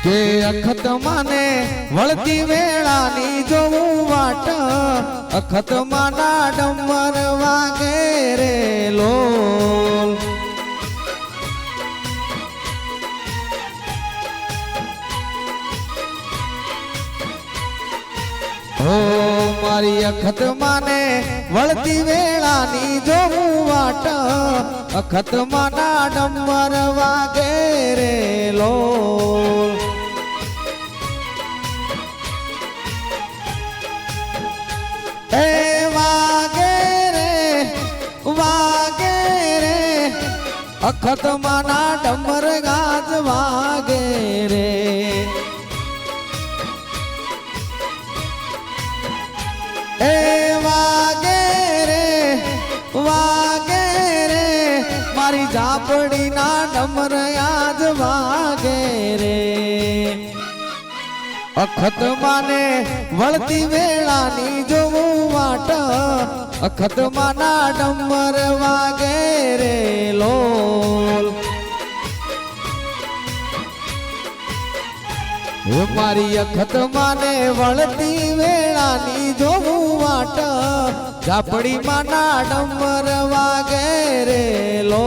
કે અખત માને વળતી વેળાની જોવું વાટ અખત માના ડમર વાગે રે લોલ ઓ મારી અખત માને વળતી વેળાની જોવું વાટ અખત માના ડમર વાગે રે લોલ એ વાગે રે અખત માના ડમર ગાજ વાગે રે એ વાગે રે મારી ઝાપડી ના ડમર આજ વાગે રે અખત માને વળતી વેળાની જોવું વાટ અખત માના ડમર વાગે રે લોલ મારી અખત માને વળતી વેળાની જોવું વાટ ઝાપડી માના ડમર વાગે રે લો